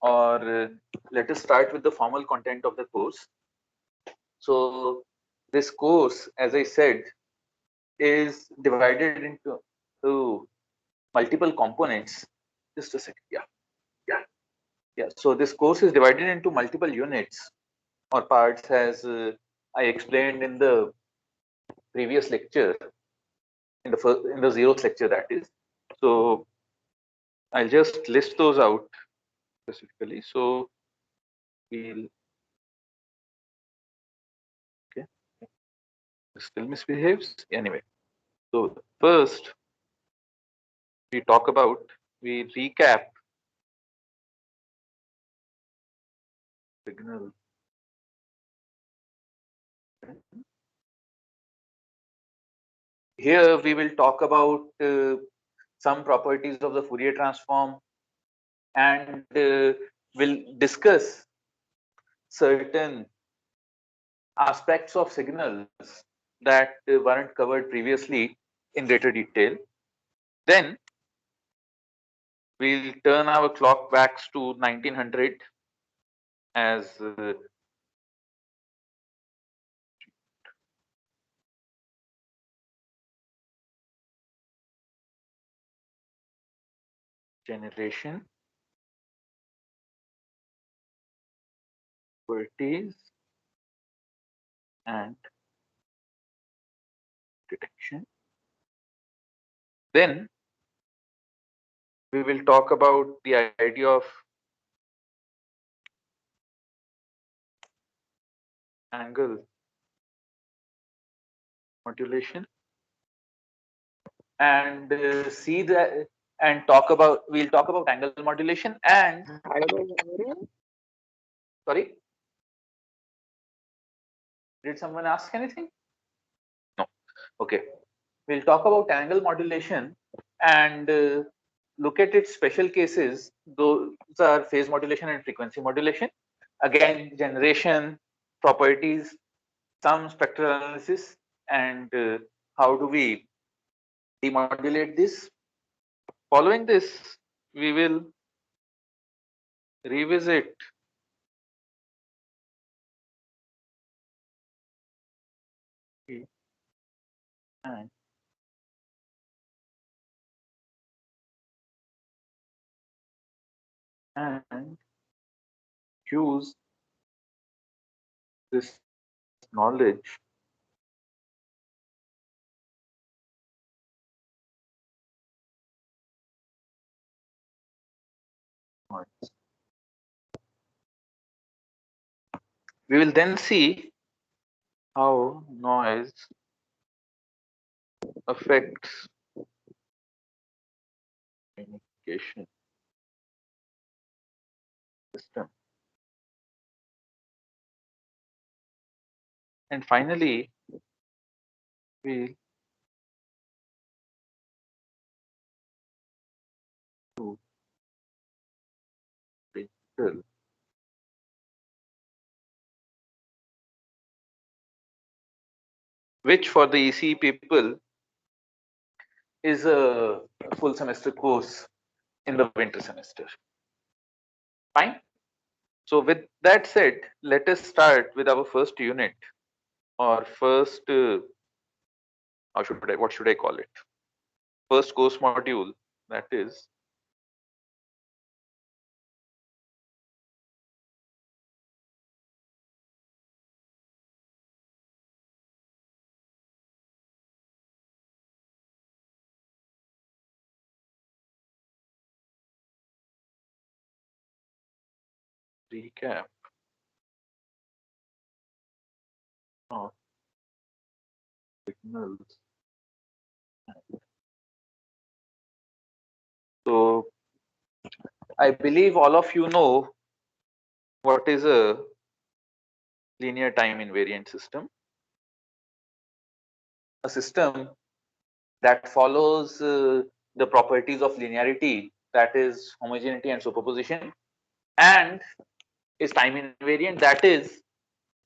or let us start with the formal content of the course. So this course, as I said, is divided into multiple components. Just a second. Yeah. So this course is divided into multiple units or parts, as I explained in the previous lecture, in the zeroth lecture, that is. So I'll just list those out specifically. So we'll okay. Still misbehaves anyway. So first we recap signal. Here we will talk about some properties of the Fourier transform, and we'll discuss certain aspects of signals that weren't covered previously in greater detail. Then we'll turn our clock back to 1900 as generation, properties, and detection. Then we will talk about the idea of angle modulation, and see that and we'll talk about angle modulation and sorry, did someone ask anything? No. Okay. We'll talk about angle modulation and look at its special cases. Those are phase modulation and frequency modulation. Again, generation, properties, some spectral analysis, and how do we demodulate this. Following this, we will revisit and use this knowledge we will then see how noise affects communication system. And finally, we do digital which for the ECE people is a full semester course in the winter semester. Fine. So with that said, let us start with our first unit or first what should I call it? First course module, that is recap of signals. So I believe all of you know what is a linear time invariant system. A system that follows the properties of linearity, that is homogeneity and superposition, and is time invariant, that is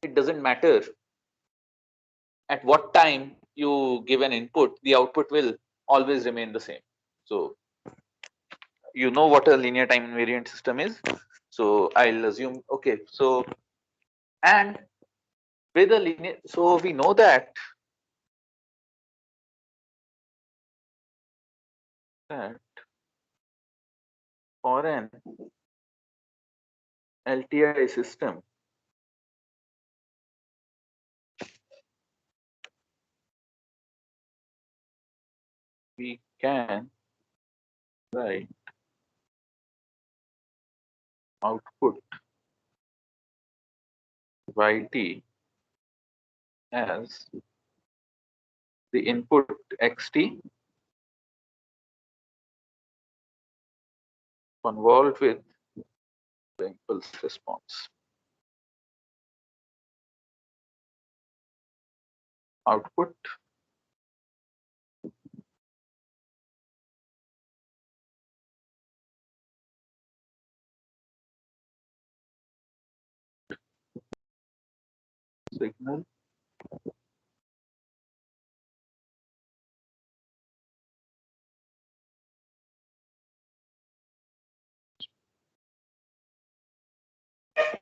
it doesn't matter at what time you give an input, the output will always remain the same. So you know what a linear time invariant system is. So I'll assume, okay, so and with a linear, so we know that for an LTI system, we can write output yt as the input xt convolved with the impulse response. Output signal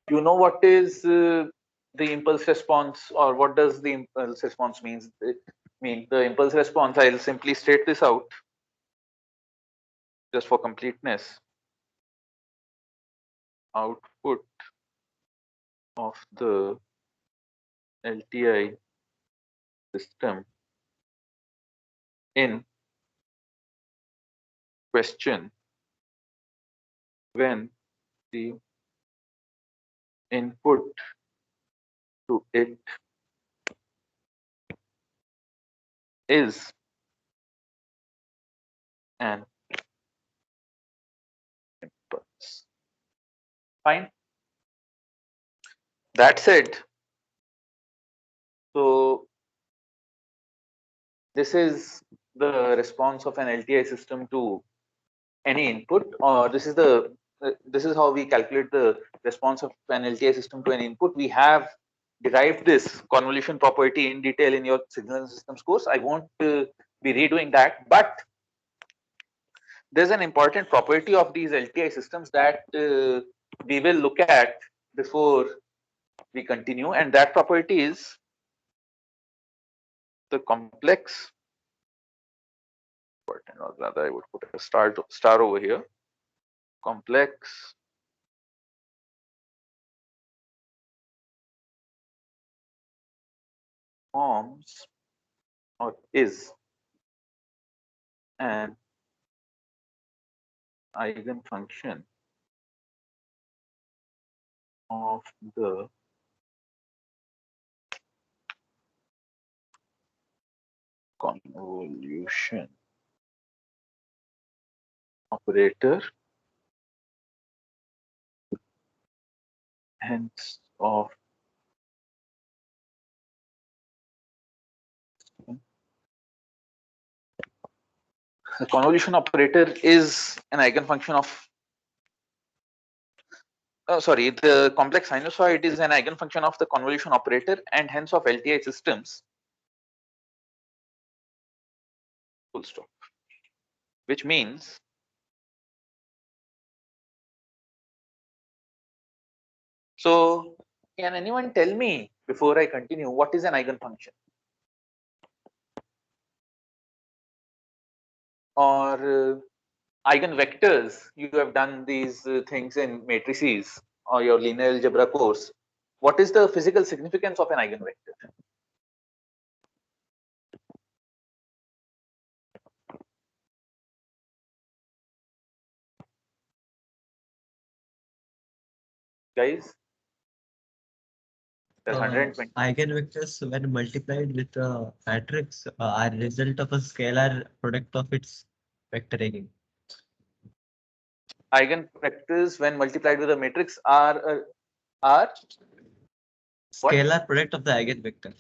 you know what is the impulse response, or what does the impulse response means? It mean the impulse response, I'll simply state this out just for completeness. Output of the LTI system in question when the input to it is an impulse. Fine. That said, so this is the response of an LTI system to any input, or this is how we calculate the response of an LTI system to an input. We have derived this convolution property in detail in your signal and systems course. I won't be redoing that, but there's an important property of these LTI systems that we will look at before we continue, and that property is the complex, or rather I would put a star over here, complex forms or is an eigen function of the convolution operator, hence of the convolution operator is an eigenfunction of the complex sinusoid is an eigenfunction of the convolution operator and hence of LTI systems, full stop, which means so can anyone tell me before I continue what is an eigenfunction, or eigenvectors? You have done these things in matrices or your linear algebra course. What is the physical significance of an eigenvector? Guys, there's 120. Eigenvectors, when multiplied with a matrix, are result of a scalar product of its vector eigen. Eigenvectors, when multiplied with a matrix, are Scalar product of the eigenvector.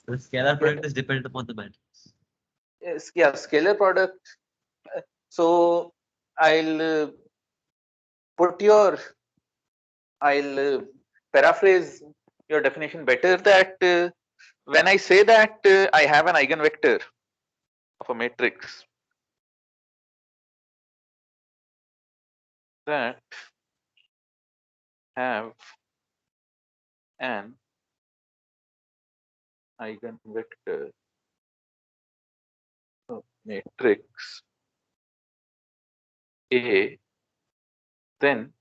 The scalar product is dependent upon the matrix. Yes, yeah, scalar product. So I'll put your, I'll paraphrase your definition better, that when I say that I have an eigenvector of a matrix, that have an eigenvector matrix A, then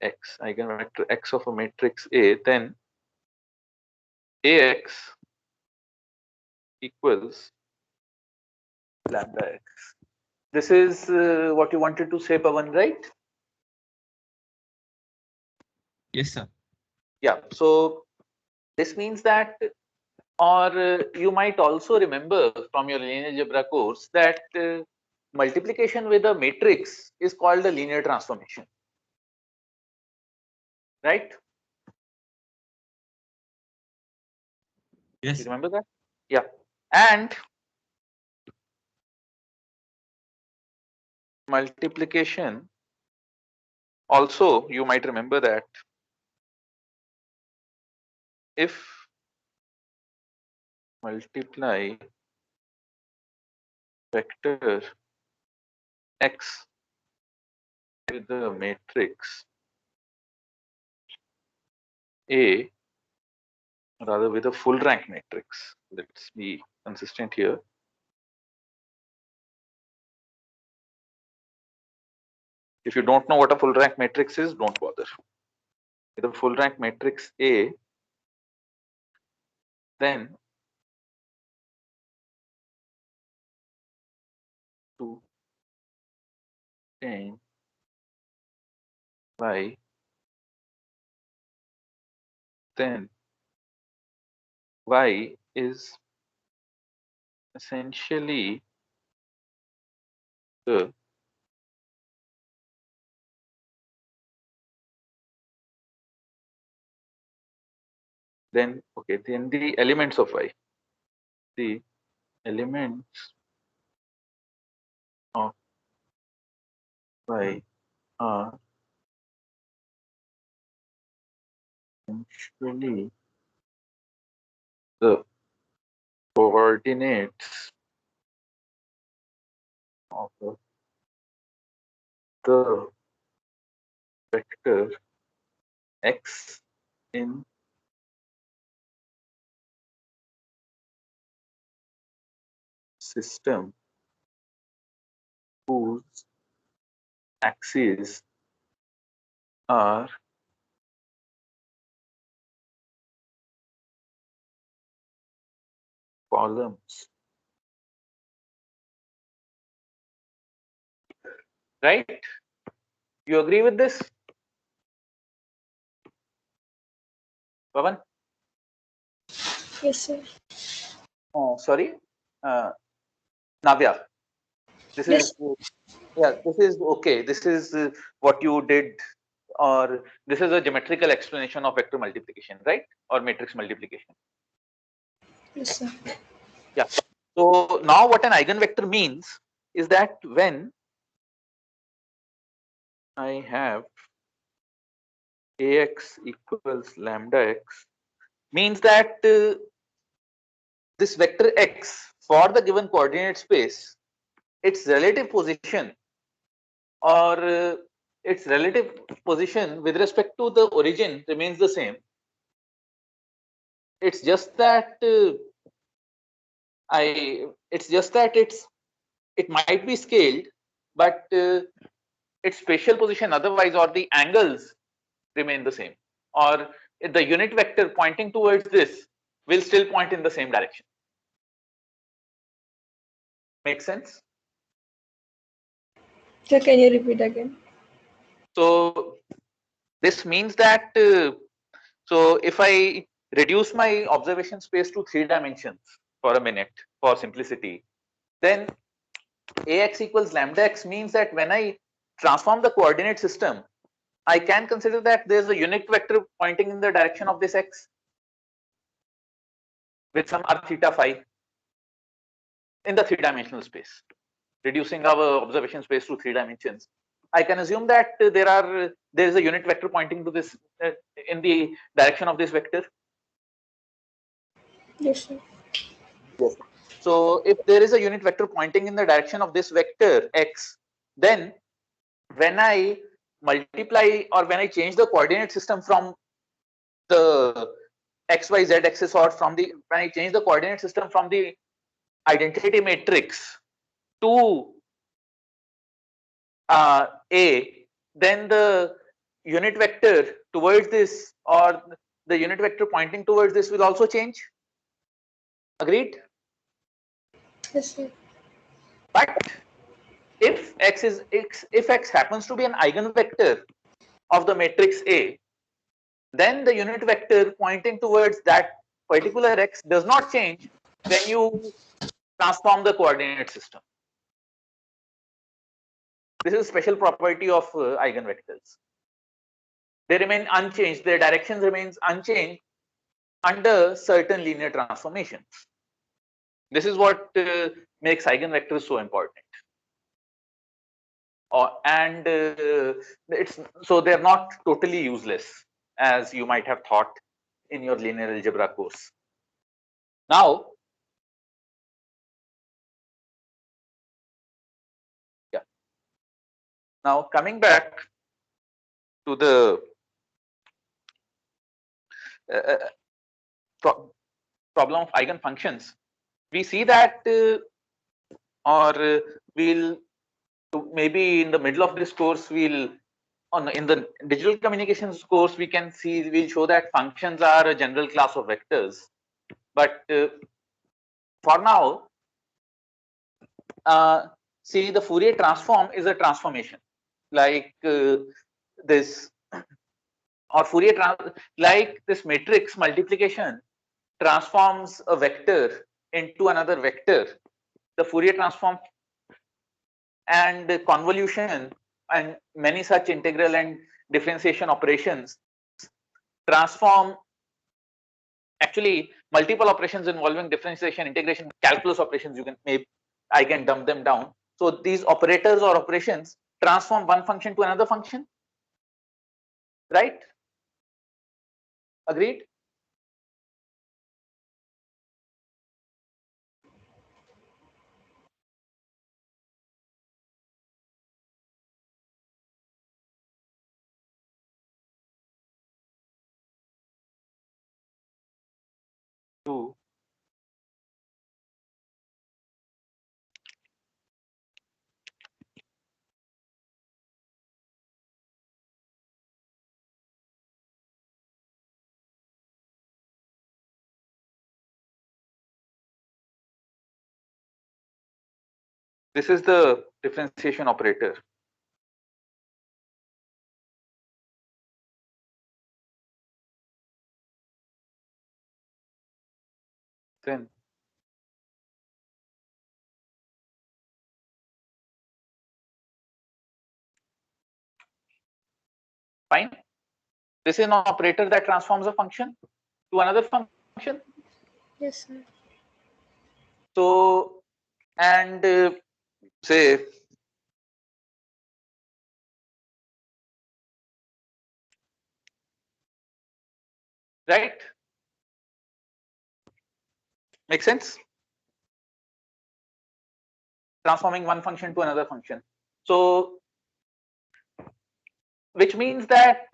x, eigenvector x of a matrix A, then Ax equals lambda x. This is what you wanted to say, Pawan, right? Yes, sir. Yeah. So this means that, or you might also remember from your linear algebra course that multiplication with a matrix is called a linear transformation, right? Yes, You sir. remember that? Yeah. And multiplication also, you might remember that if multiply vector x with the matrix A, rather with a full rank matrix. Let's be consistent here. If you don't know what a full rank matrix is, don't bother. With a full rank matrix A, then 2 10 y, then y is essentially the then the elements of y. The elements of y are essentially the coordinates of the vector x in system whose axes are columns, right? You agree with this, Pavan? Yes, sir. Oh, sorry, uh, Navya. This Yes. is yeah. This is okay. This is what you did, or this is a geometrical explanation of vector multiplication, right? Or matrix multiplication. Yes, sir. Yeah. So now, what an eigenvector means is that when I have Ax equals lambda x, means that this vector x for the given coordinate space, its relative position or its relative position with respect to the origin remains the same. It's just that it might be scaled, but its spatial position otherwise, or the angles, remain the same, or the unit vector pointing towards this will still point in the same direction. Make sense? Sir, can you repeat again? So this means that so if I reduce my observation space to 3 dimensions for a minute for simplicity, then Ax equals lambda x means that when I transform the coordinate system, I can consider that there's a unit vector pointing in the direction of this x with some r theta phi in the 3-dimensional space. Reducing our observation space to 3 dimensions, I can assume that there is a unit vector pointing to this in the direction of this vector. Yes, sir. Yes. So if there is a unit vector pointing in the direction of this vector x, then when I multiply or when I change the coordinate system from the XYZ axis or from the when I change the coordinate system from the identity matrix to A, then the unit vector towards this or the unit vector pointing towards this will also change. Agreed? Yes, sir. But if X happens to be an eigenvector of the matrix A, then the unit vector pointing towards that particular X does not change when you transform the coordinate system. This is a special property of eigenvectors. They remain unchanged, their direction remains unchanged under certain linear transformations. This is what makes eigenvectors so important. And it's so they're not totally useless as you might have thought in your linear algebra course. Now, now coming back to the problem of eigenfunctions, we see that we'll maybe in the middle of this course we'll in the digital communications course we'll show that functions are a general class of vectors, but for now see the Fourier transform is a transformation like this or like this matrix multiplication transforms a vector into another vector. The Fourier transform and convolution and many such integral and differentiation operations transform actually multiple operations involving differentiation, integration, calculus operations. I can dump them down. So these operators or operations transform one function to another function, right? Agreed? Two. This is the differentiation operator. Then fine. This is an operator that transforms a function to another function. Yes, sir. So, and say right? Make sense? Transforming one function to another function. So, which means that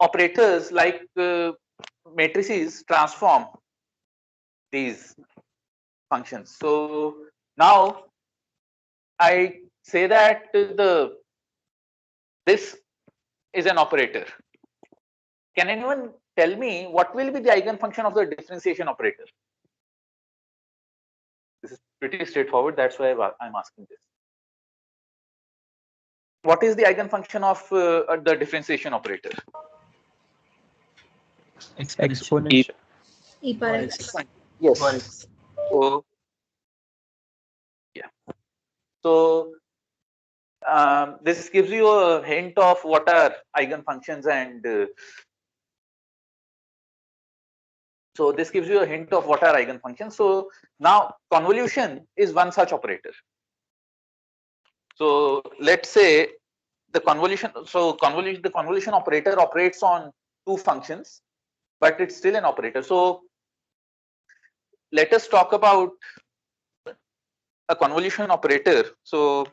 operators like matrices transform these functions. So now I say that this is an operator. Can anyone tell me what will be the eigenfunction of the differentiation operator? This is pretty straightforward. That's why I'm asking this. What is the eigenfunction of the differentiation operator? Exponential. E power x. Yes. So yeah. So this gives you a hint of what are eigenfunctions and so this gives you a hint of what are eigenfunctions. So now convolution is one such operator. So let's say the convolution. So the convolution operator operates on two functions, but it's still an operator. So let us talk about a convolution operator. So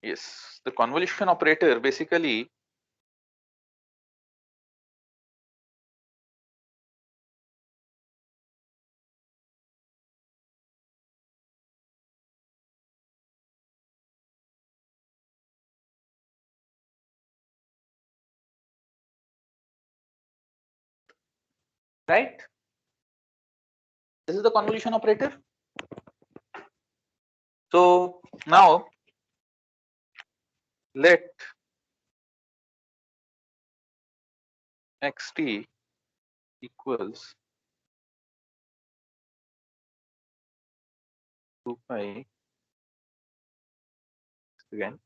Yes, the convolution operator basically right. This is the convolution operator. So now let xt equals 2 pi again.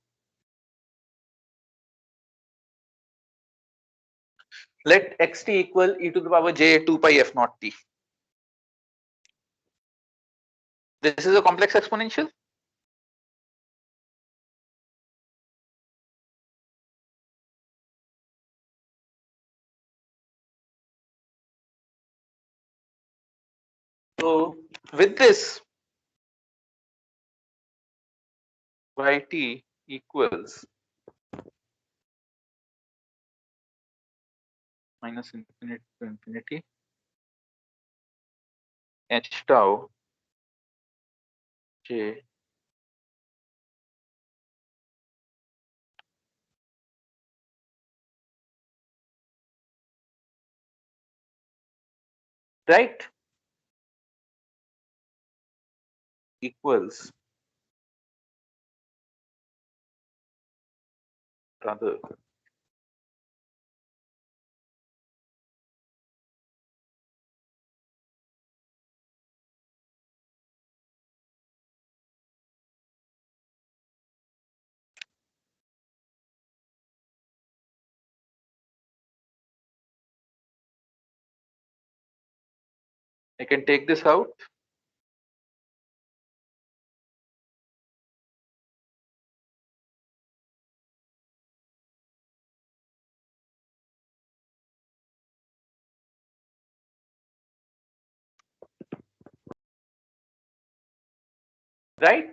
Let xt equal e to the power j 2 pi f naught t. This is a complex exponential. So with this yt equals minus infinity to infinity h tau j right equals rather I can take this out. Right.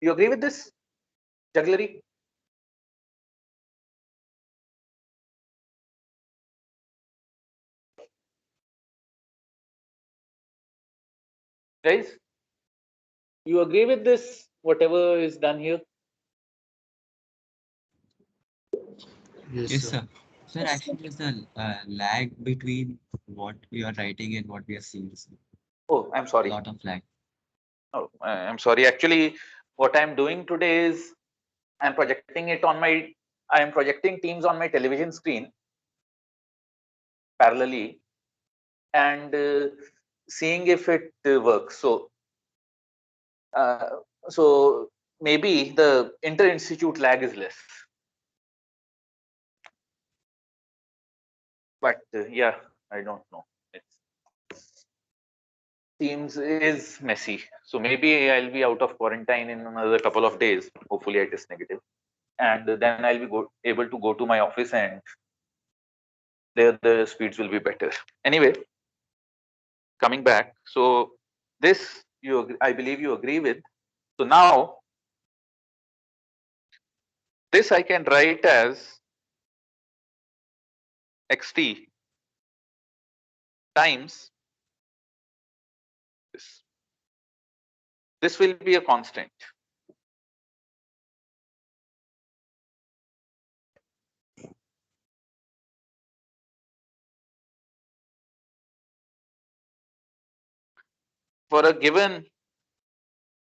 You agree with this, jugglery? Guys, you agree with this, whatever is done here? Yes, sir. Sir, Yes, sir. actually, there's a lag between what we are writing and what we are seeing. Sir. Oh, I'm sorry. Lot of lag. Oh, I'm sorry. Actually, what I'm doing today is I'm projecting it on my. I am projecting Teams on my television screen parallelly and seeing if it works. Uh, so maybe the inter-institute lag is less. But yeah, I don't know. Teams is messy. So maybe I'll be out of quarantine in another couple of days. Hopefully I test negative. And then I'll be able to go to my office and there the speeds will be better. Anyway, coming back. So this I believe you agree with. So now this I can write as xt times this. This will be a constant. For a given,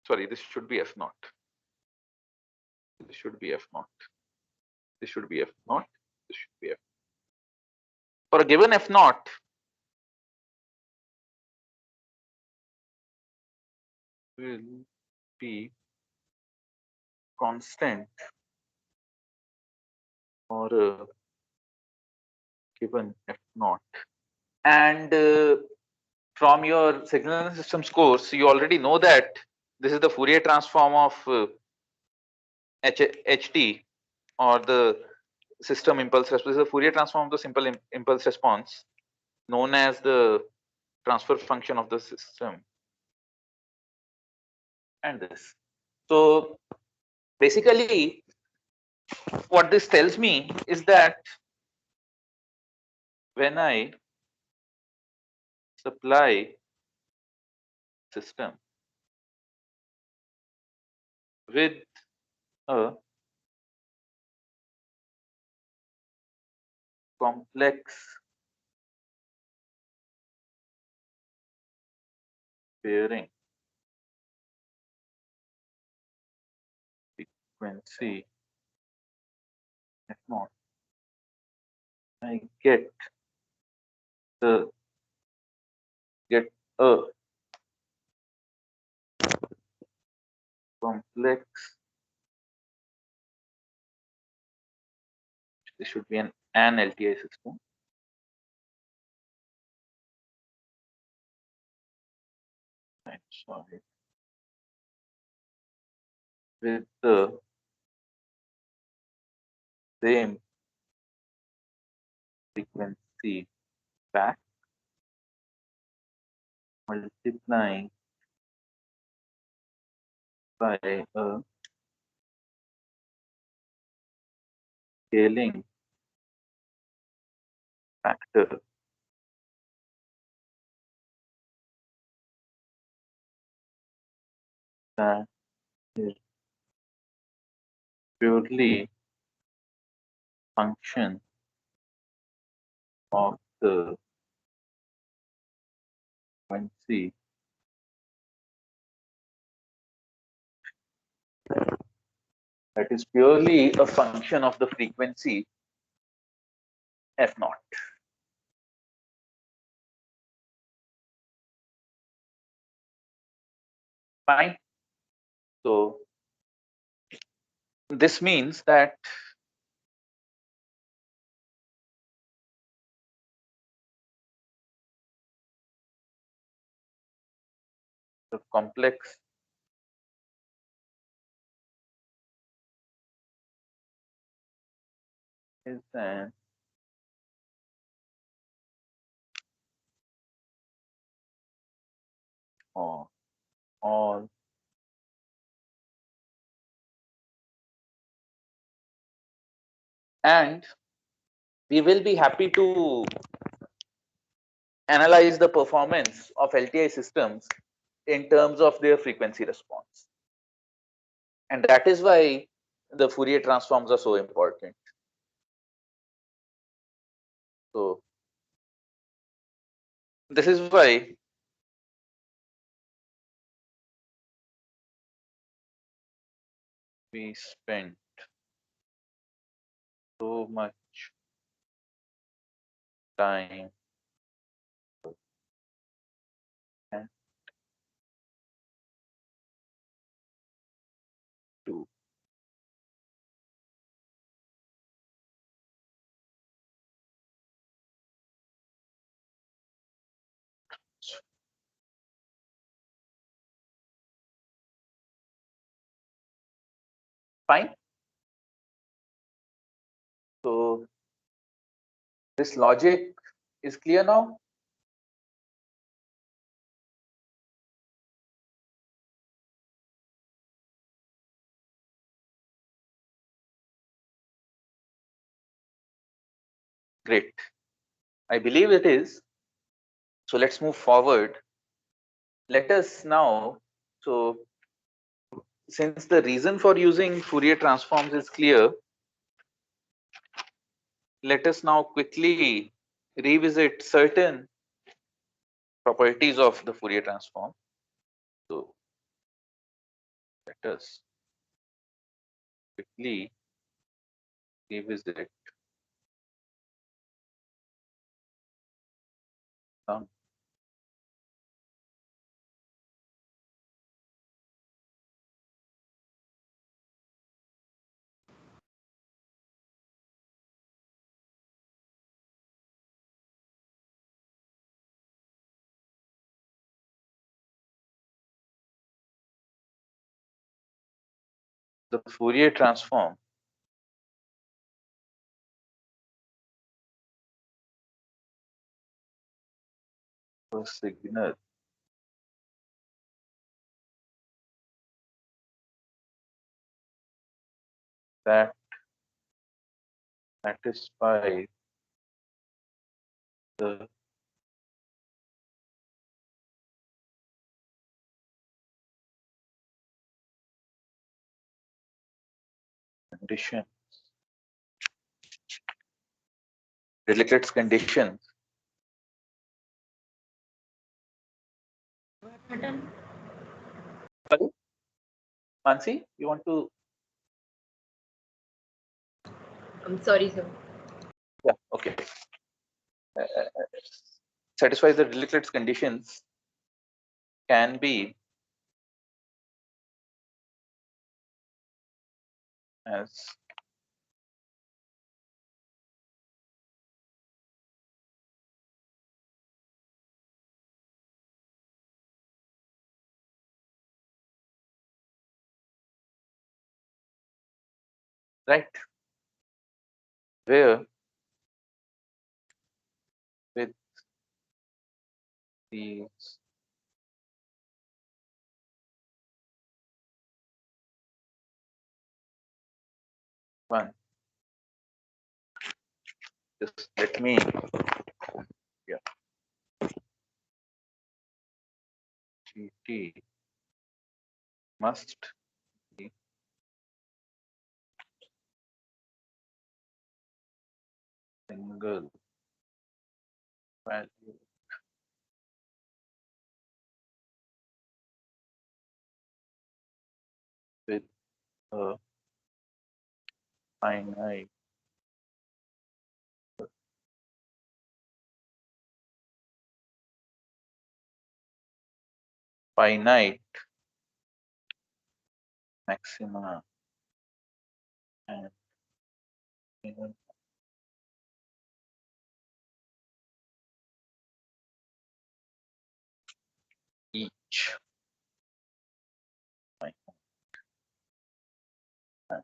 sorry, this should be f naught. This should be f naught. This should be f naught. This should be f. For a given f naught, will be constant for a given f naught. And from your signal and systems course, you already know that this is the Fourier transform of ht or the system impulse response. This is the Fourier transform of the simple impulse response known as the transfer function of the system. and this. So basically, what this tells me is that when I supply system with a complex pairing frequency f0, I the get a complex. This should be an LTI system. Right, sorry. With the same frequency back multiplying by a scaling factor that is purely function of the frequency that is purely a function of the frequency f naught. Fine. So this means that the complex is an or all and we will be happy to analyze the performance of LTI systems in terms of their frequency response. And that is why the Fourier transforms are so important. So this is why we spend so much time and to fine. So this logic is clear now. Great. I believe it is. So let's move forward. Let us now, so since the reason for using Fourier transforms is clear, let us now quickly revisit certain properties of the Fourier transform. So let us quickly revisit some the Fourier transform for signal that satisfies the condition, Dirichlet's conditions Sorry? Mansi, you want to? I'm sorry, sir. Yeah, okay. Satisfies the Dirichlet's conditions can be as right, where with these one, just let me, yeah, GT must be single value with a finite maxima and minimum each finite and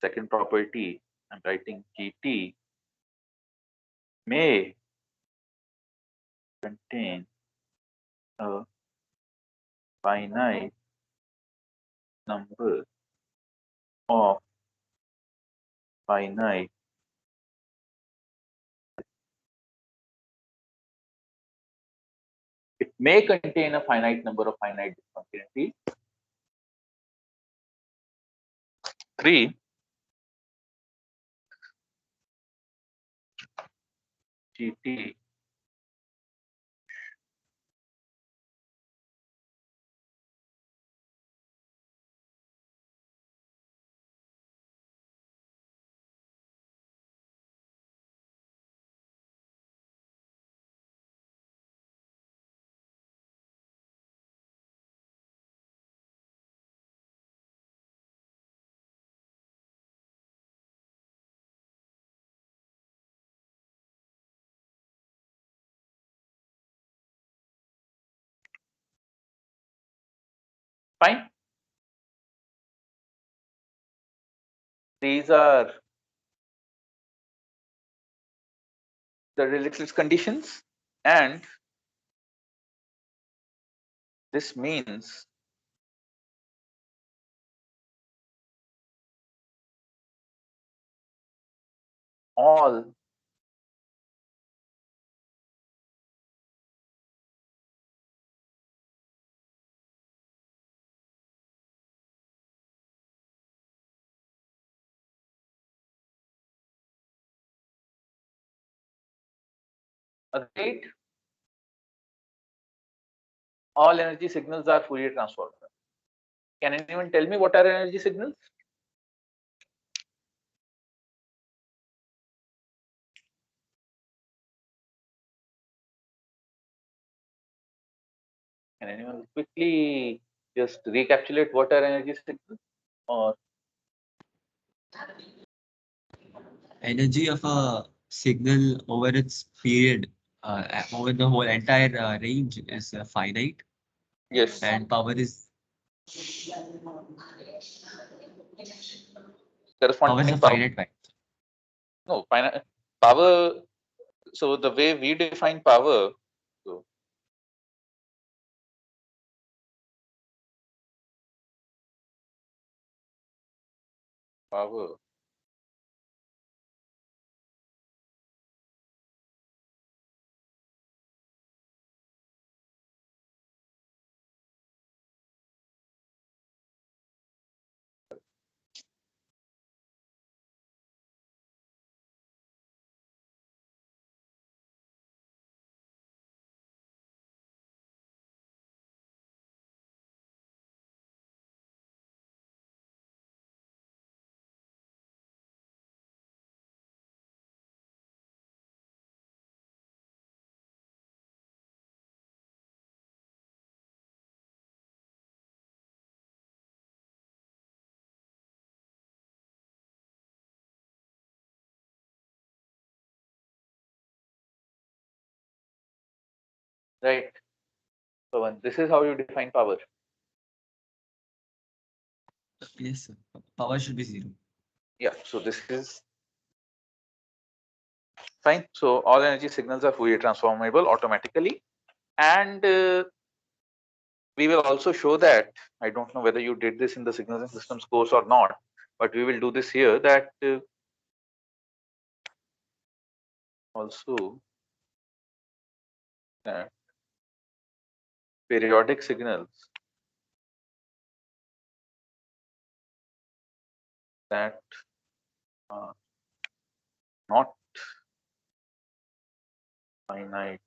second property, I'm writing GT may contain a finite number of finite it may contain a finite number of finite discontinuities. 3, GT fine. These are the Dirichlet's conditions, and this means all agreed, all energy signals are Fourier transformed. Can anyone tell me what are energy signals? Can anyone quickly just recapitulate what are energy signals? Or Energy of a signal over its period, over the whole entire range is finite. Yes. and power is Corresponding a power. finite value. No, power. So the way we define power. So power. Right. So this is how you define power. Yes, sir. Power should be 0. Yeah. So this is fine. So all energy signals are Fourier transformable automatically, and we will also show that. I don't know whether you did this in the signals and systems course or not, but we will do this here. That also periodic signals that are not finite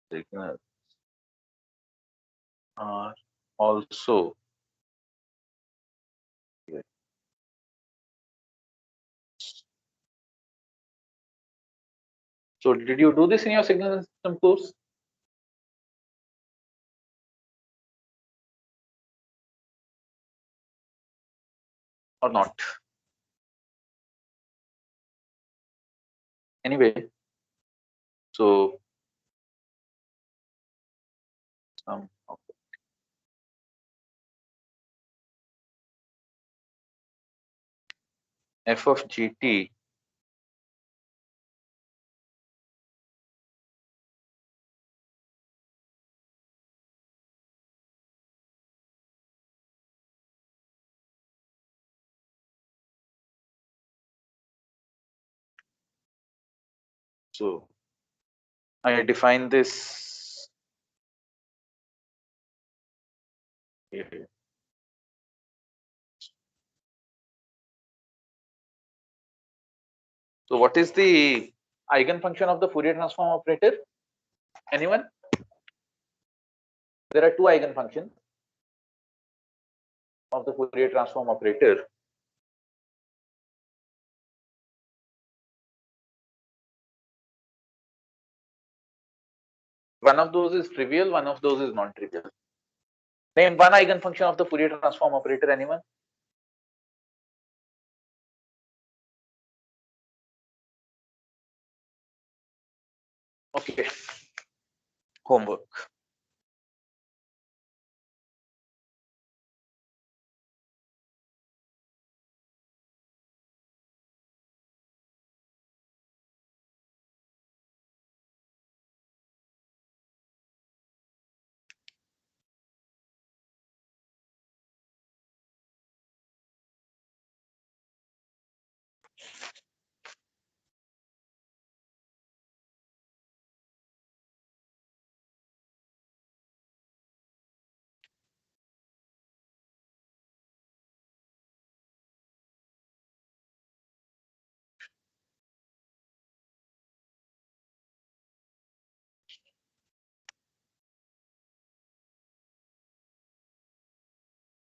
signals are also here. So did you do this in your signals and system course or not? Anyway, so some f of gt so I define this here. So what is the eigen function of the Fourier transform operator? Anyone? There are two eigen functions of the Fourier transform operator. One of those is trivial, one of those is non-trivial. Name one eigen function of the Fourier transform operator. Anyone? Okay. Homework.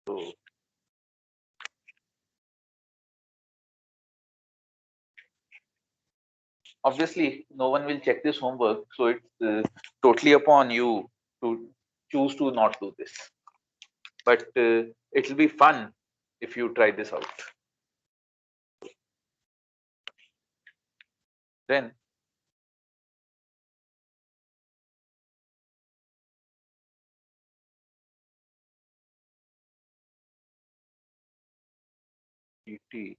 So obviously, no one will check this homework, so it's totally upon you to choose to not do this. But it will be fun if you try this out. Then dt.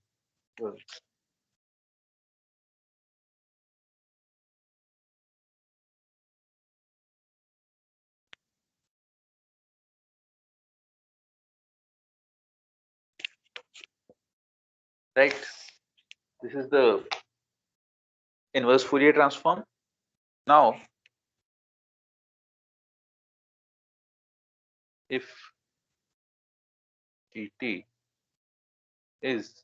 Right. This is the inverse Fourier transform. Now, if dt is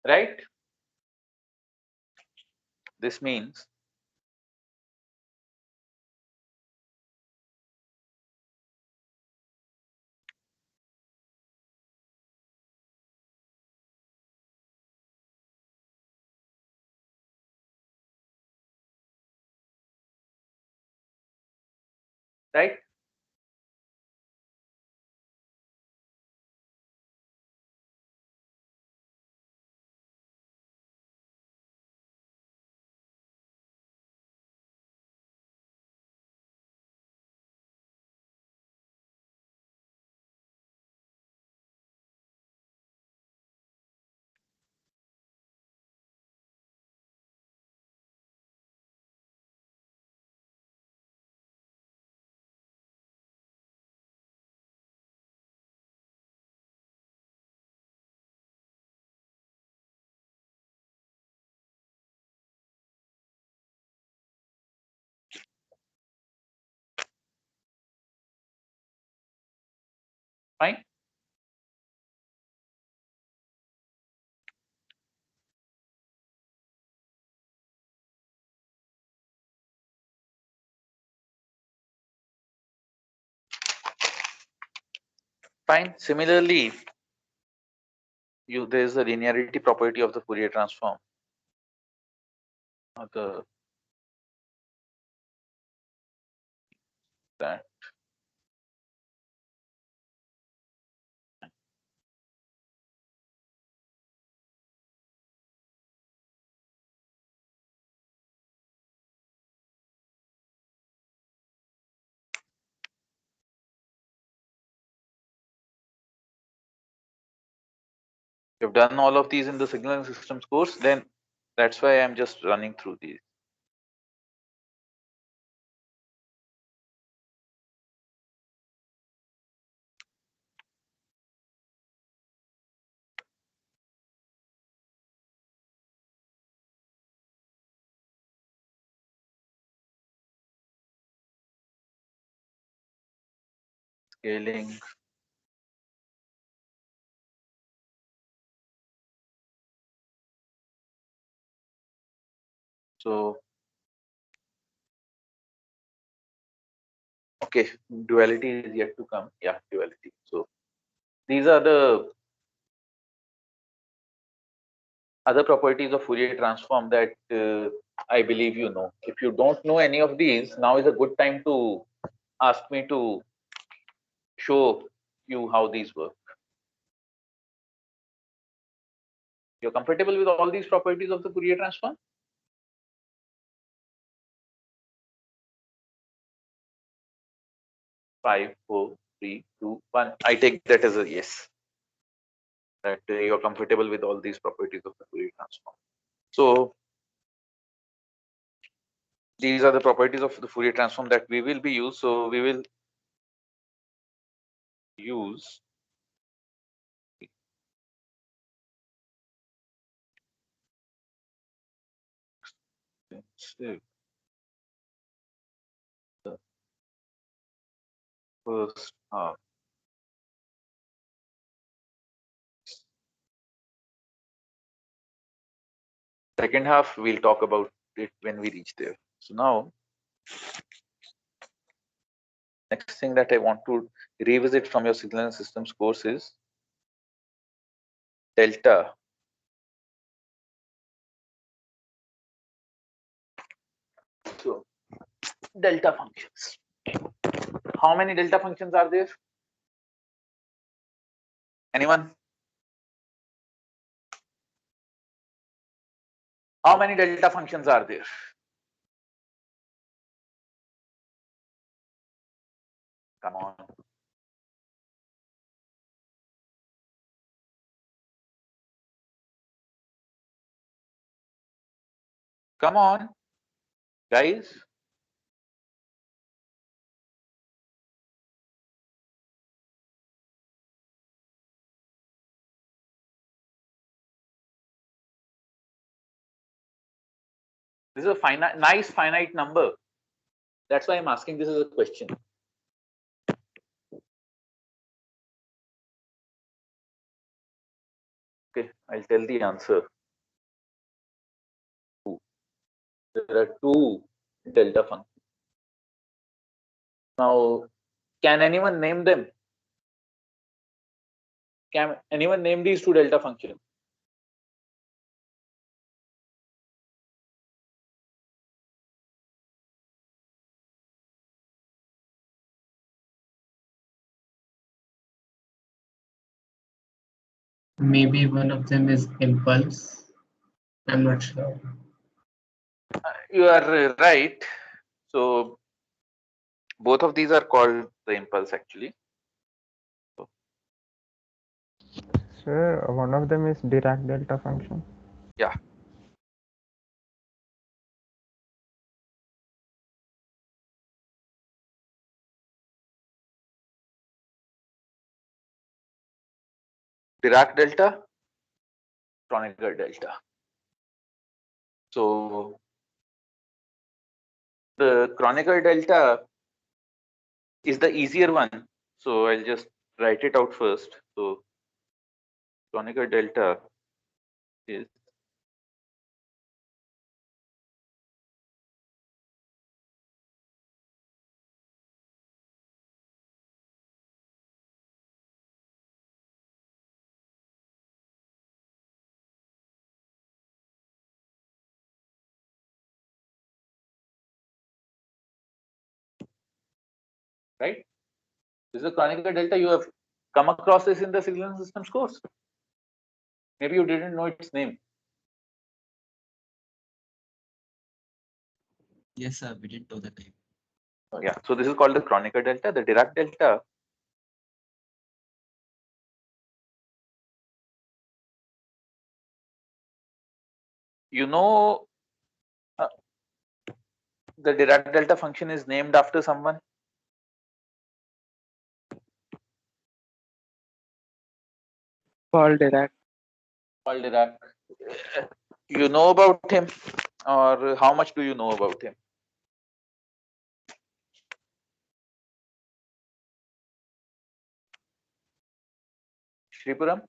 right, this means right. Fine. Fine. Similarly, there is the linearity property of the Fourier transform. The that you've done all of these in the signaling systems course, then that's why I'm just running through these. Scaling. So, okay, duality is yet to come. Yeah, duality. So, these are the other properties of Fourier transform that I believe you know. If you don't know any of these, now is a good time to ask me to show you how these work. You're comfortable with all these properties of the Fourier transform? Five, four, three, two, one. I take that as a yes. That you're comfortable with all these properties of the Fourier transform. So these are the properties of the Fourier transform that we will be used. So we will use save the first half. Second half, we'll talk about it when we reach there. So now, next thing that I want to revisit from your signal and systems course is delta. So, delta functions. How many delta functions are there? Anyone? How many delta functions are there? Come on. Come on, guys. This is a finite, nice finite number. That's why I'm asking this as a question. Okay, I'll tell the answer. There are two delta functions. Now, can anyone name them? Can anyone name these two delta functions? Maybe one of them is impulse. I'm not sure. You are right. So both of these are called the impulse actually. Sir, one of them is Dirac delta function. Yeah. Dirac delta, Kronecker delta. So the Kronecker delta is the easier one. So I'll just write it out first. So Kronecker delta is right. This is a Kronecker delta. You have come across this in the signal and systems course. Maybe you didn't know its name. Yes, sir. We didn't know the name. Oh, yeah. So this is called the Kronecker delta. The Dirac delta you know the Dirac delta function is named after someone. Paul Dirac. Paul Dirac. You know about him, or how much do you know about him? Shripuram?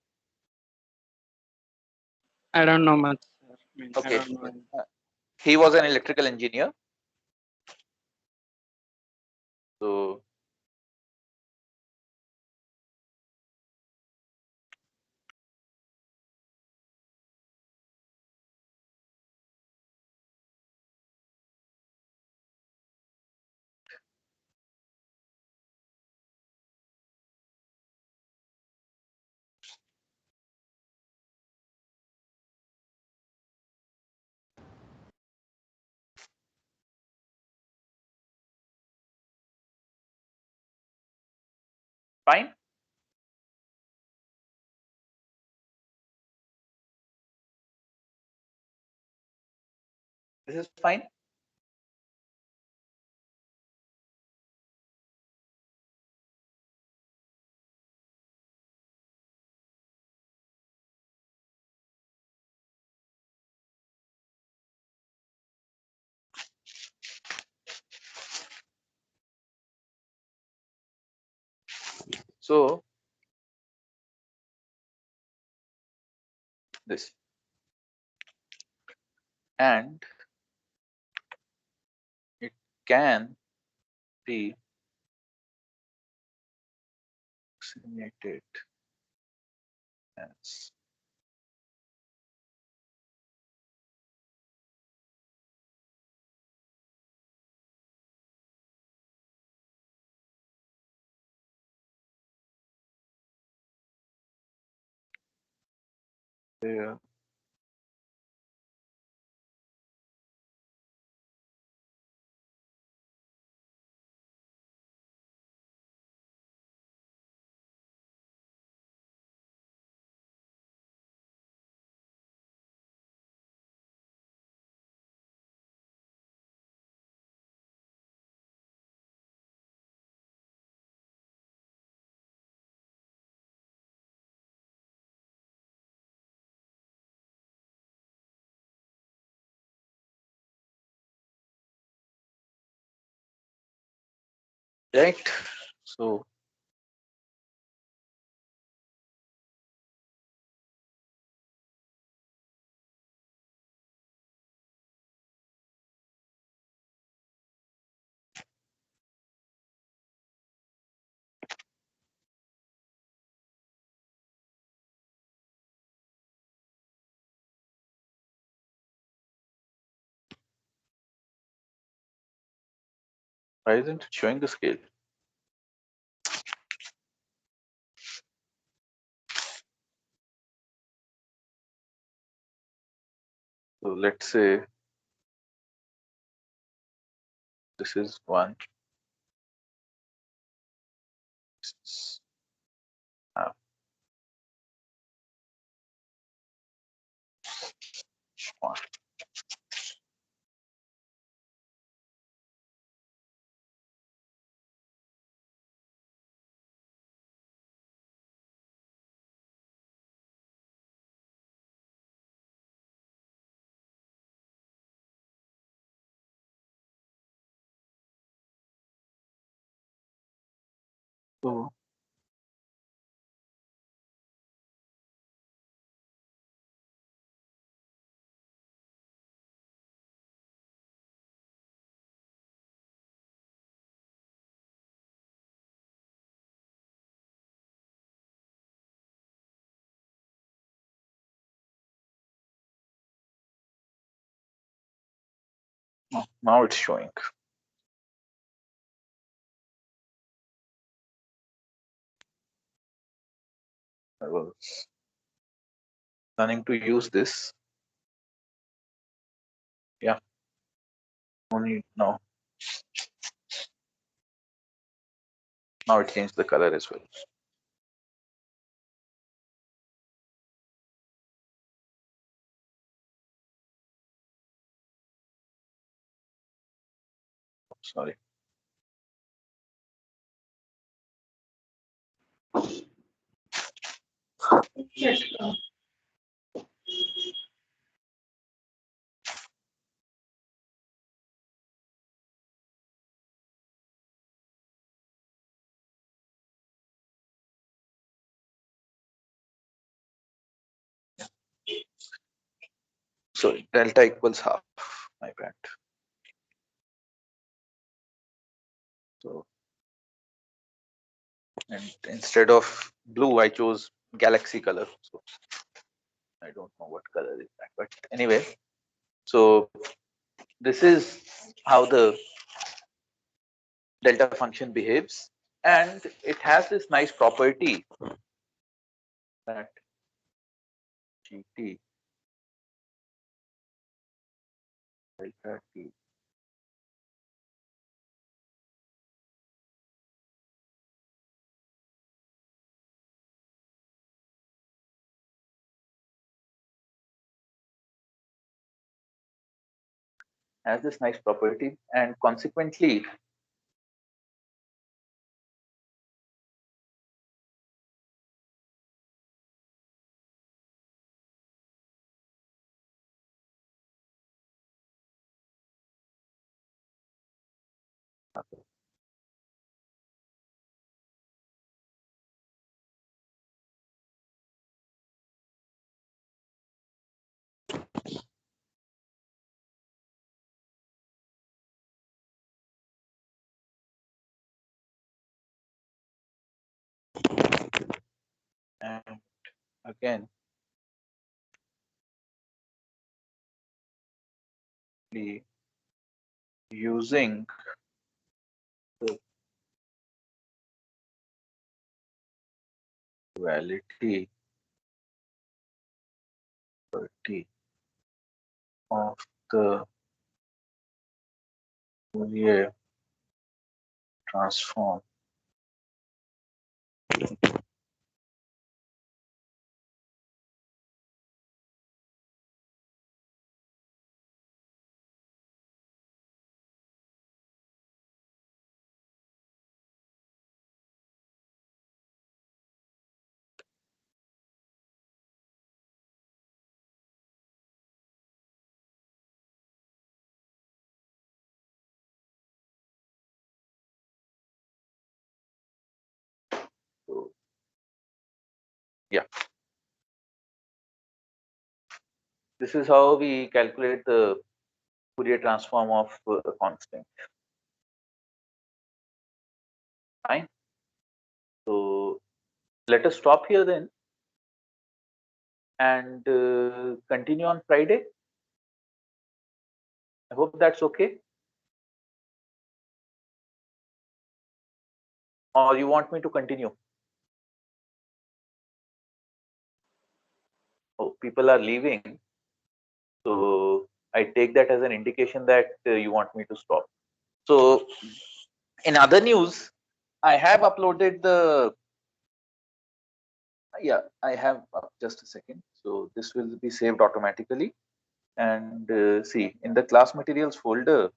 I don't know much, sir. I Okay. don't know. He was an electrical engineer. So fine. This is fine. So this, and it can be approximated as there right. So why isn't it showing the scale? So let's say this is 1, this is half, 1. So now it's showing. I was planning to use this. Yeah, only now. Now it changed the color as well. Sorry. So delta equals half. My bad. So, and instead of blue, I chose galaxy color. So I don't know what color is that, but anyway. So this is how the delta function behaves, and it has this nice property that gt delta t has this nice property, and consequently And again, using the duality property of the Fourier transform So, yeah, this is how we calculate the Fourier transform of a constant. Fine. So let us stop here then and continue on Friday. I hope that's okay. Or you want me to continue? Oh, people are leaving. So I take that as an indication that you want me to stop. So in other news, I have uploaded the, yeah, I have just a second. So this will be saved automatically. And see, in the class materials folder,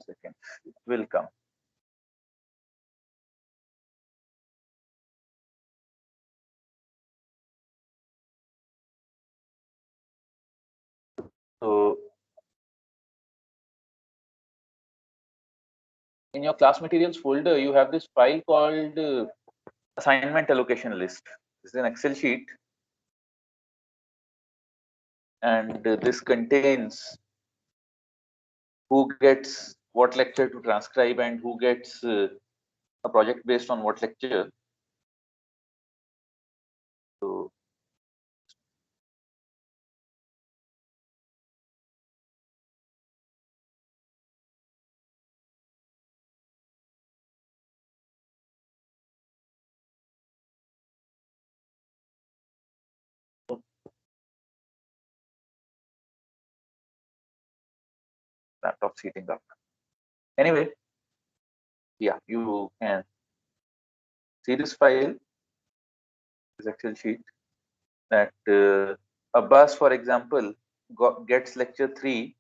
second, it will come. So in your class materials folder, you have this file called assignment allocation list. This is an Excel sheet, and this contains who gets what lecture to transcribe and who gets a project based on what lecture. So laptop heating up. Anyway, yeah, you can see this file, this Excel sheet, that Abbas, for example, gets lecture 3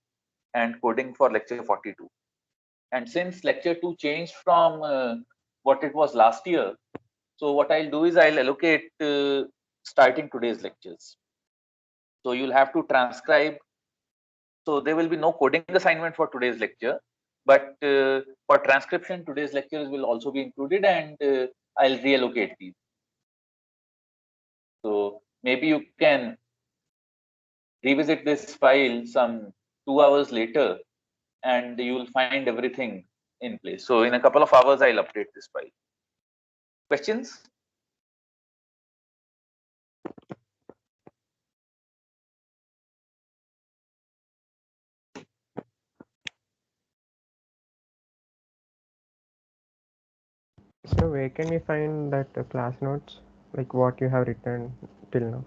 and coding for lecture 42. And since lecture 2 changed from what it was last year, so what I'll do is I'll allocate starting today's lectures. So you'll have to transcribe. So there will be no coding assignment for today's lecture, but for transcription, today's lectures will also be included, and I'll reallocate these. So maybe you can revisit this file some 2 hours later, and you will find everything in place. So in a couple of hours, I'll update this file. Questions? So where can we find that class notes, like what you have written till now?